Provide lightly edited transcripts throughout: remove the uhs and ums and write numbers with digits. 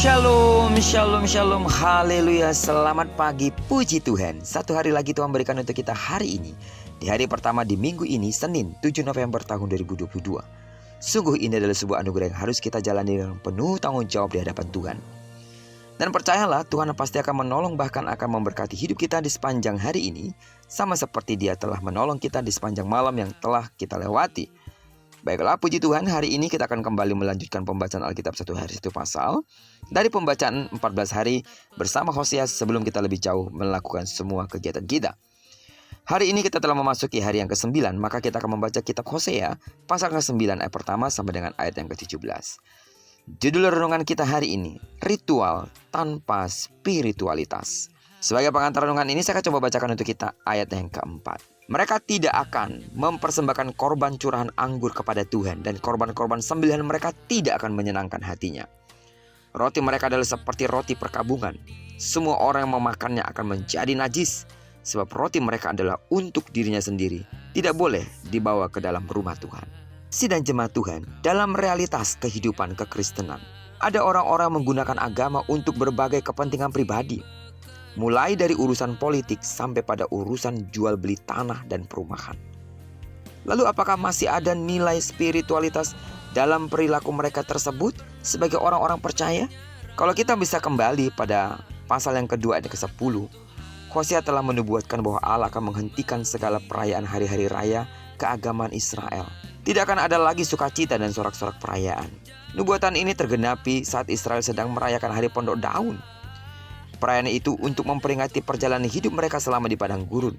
Shalom, shalom, shalom, haleluya, selamat pagi, puji Tuhan. Satu hari lagi Tuhan berikan untuk kita hari ini. Di hari pertama di minggu ini, Senin 7 November tahun 2022. Sungguh ini adalah sebuah anugerah yang harus kita jalani dengan penuh tanggung jawab di hadapan Tuhan. Dan percayalah, Tuhan pasti akan menolong, bahkan akan memberkati hidup kita di sepanjang hari ini, sama seperti Dia telah menolong kita di sepanjang malam yang telah kita lewati. Baiklah, puji Tuhan, hari ini kita akan kembali melanjutkan pembacaan Alkitab satu hari satu pasal. Dari pembacaan 14 hari bersama Hosea sebelum kita lebih jauh melakukan semua kegiatan kita. Hari ini kita telah memasuki hari yang ke-9, maka kita akan membaca kitab Hosea pasal ke-9 ayat pertama sampai dengan ayat yang ke-17. Judul renungan kita hari ini, ritual tanpa spiritualitas. Sebagai pengantar renungan ini saya akan coba bacakan untuk kita ayat yang keempat. Mereka tidak akan mempersembahkan korban curahan anggur kepada Tuhan, dan korban-korban sembelihan mereka tidak akan menyenangkan hatinya. Roti mereka adalah seperti roti perkabungan. Semua orang yang memakannya akan menjadi najis, sebab roti mereka adalah untuk dirinya sendiri, tidak boleh dibawa ke dalam rumah Tuhan. Sidang jemaat Tuhan, dalam realitas kehidupan kekristenan, ada orang-orang menggunakan agama untuk berbagai kepentingan pribadi. Mulai dari urusan politik sampai pada urusan jual beli tanah dan perumahan. Lalu apakah masih ada nilai spiritualitas dalam perilaku mereka tersebut sebagai orang-orang percaya? Kalau kita bisa kembali pada pasal yang kedua ayat ke-10, Hosea telah menubuatkan bahwa Allah akan menghentikan segala perayaan hari-hari raya keagamaan Israel. Tidak akan ada lagi sukacita dan sorak-sorak perayaan. Nubuatan ini tergenapi saat Israel sedang merayakan hari pondok daun. Perayaan itu untuk memperingati perjalanan hidup mereka selama di padang gurun,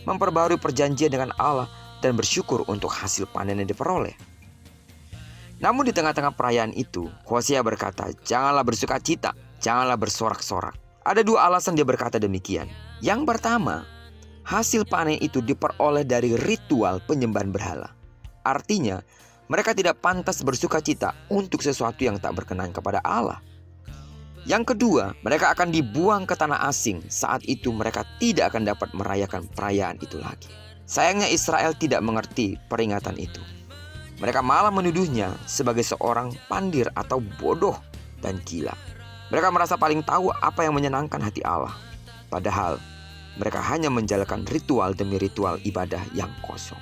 memperbarui perjanjian dengan Allah, dan bersyukur untuk hasil panen yang diperoleh. Namun di tengah-tengah perayaan itu, Hosea berkata, janganlah bersukacita, janganlah bersorak-sorak. Ada dua alasan dia berkata demikian. Yang pertama, hasil panen itu diperoleh dari ritual penyembahan berhala. Artinya, mereka tidak pantas bersukacita untuk sesuatu yang tak berkenan kepada Allah. Yang kedua, mereka akan dibuang ke tanah asing. Saat itu mereka tidak akan dapat merayakan perayaan itu lagi. Sayangnya Israel tidak mengerti peringatan itu. Mereka malah menuduhnya sebagai seorang pandir atau bodoh dan gila. Mereka merasa paling tahu apa yang menyenangkan hati Allah. Padahal mereka hanya menjalankan ritual demi ritual ibadah yang kosong.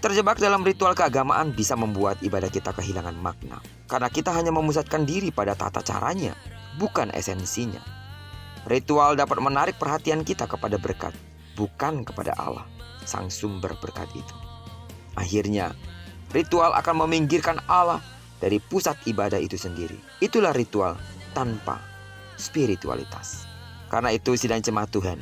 Terjebak dalam ritual keagamaan bisa membuat ibadah kita kehilangan makna. Karena kita hanya memusatkan diri pada tata caranya, bukan esensinya. Ritual dapat menarik perhatian kita kepada berkat, bukan kepada Allah, sang sumber berkat itu. Akhirnya, ritual akan meminggirkan Allah dari pusat ibadah itu sendiri. Itulah ritual tanpa spiritualitas. Karena itu sidang jemaat Tuhan,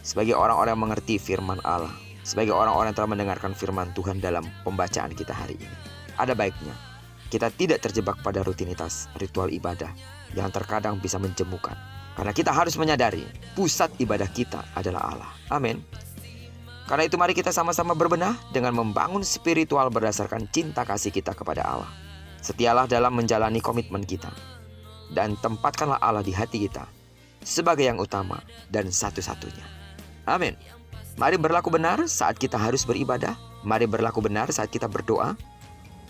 sebagai orang-orang yang mengerti firman Allah, sebagai orang-orang yang telah mendengarkan firman Tuhan dalam pembacaan kita hari ini, ada baiknya kita tidak terjebak pada rutinitas ritual ibadah yang terkadang bisa menjemukan. Karena kita harus menyadari pusat ibadah kita adalah Allah. Amin. Karena itu mari kita sama-sama berbenah dengan membangun spiritual berdasarkan cinta kasih kita kepada Allah. Setialah dalam menjalani komitmen kita, dan tempatkanlah Allah di hati kita sebagai yang utama dan satu-satunya. Amin. Mari berlaku benar saat kita harus beribadah. Mari berlaku benar saat kita berdoa.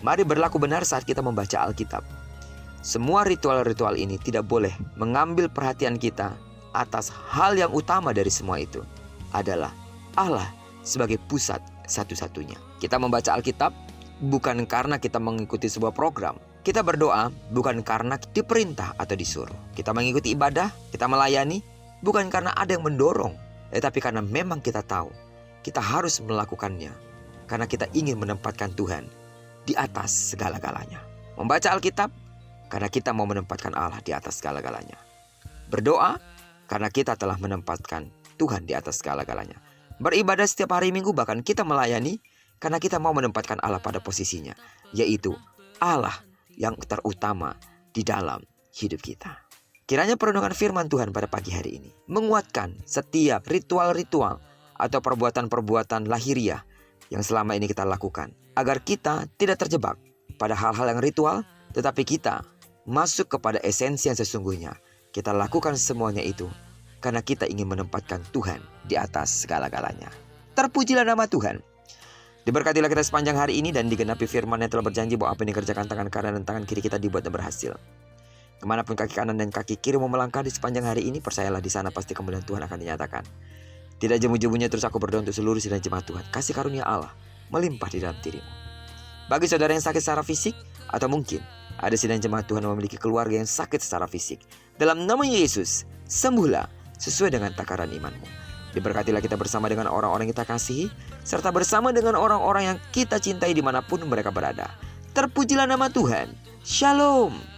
Mari berlaku benar saat kita membaca Alkitab. Semua ritual-ritual ini tidak boleh mengambil perhatian kita atas hal yang utama dari semua itu, adalah Allah sebagai pusat satu-satunya. Kita membaca Alkitab bukan karena kita mengikuti sebuah program. Kita berdoa bukan karena diperintah atau disuruh. Kita mengikuti ibadah, kita melayani bukan karena ada yang mendorong, tetapi karena memang kita tahu kita harus melakukannya, karena kita ingin menempatkan Tuhan di atas segala-galanya. Membaca Alkitab karena kita mau menempatkan Allah di atas segala-galanya. Berdoa karena kita telah menempatkan Tuhan di atas segala-galanya. Beribadah setiap hari Minggu, bahkan kita melayani karena kita mau menempatkan Allah pada posisinya, yaitu Allah yang terutama di dalam hidup kita. Kiranya perenungan firman Tuhan pada pagi hari ini menguatkan setiap ritual-ritual atau perbuatan-perbuatan lahiriah yang selama ini kita lakukan, agar kita tidak terjebak pada hal-hal yang ritual, tetapi kita masuk kepada esensi yang sesungguhnya. Kita lakukan semuanya itu karena kita ingin menempatkan Tuhan di atas segala-galanya. Terpujilah nama Tuhan. Diberkatilah kita sepanjang hari ini dan digenapi firman yang telah berjanji bahwa apa yang dikerjakan tangan kanan dan tangan kiri kita dibuat dan berhasil. Kemanapun kaki kanan dan kaki kiri mau melangkah di sepanjang hari ini, percayalah di sana pasti kemuliaan Tuhan akan dinyatakan. Tidak jemu-jemunya terus aku berdoa untuk seluruh sidang jemaat Tuhan. Kasih karunia Allah melimpah di dalam dirimu. Bagi saudara yang sakit secara fisik, atau mungkin ada sidang jemaat Tuhan yang memiliki keluarga yang sakit secara fisik, dalam nama Yesus, sembuhlah sesuai dengan takaran imanmu. Diberkatilah kita bersama dengan orang-orang yang kita kasihi, serta bersama dengan orang-orang yang kita cintai dimanapun mereka berada. Terpujilah nama Tuhan. Shalom.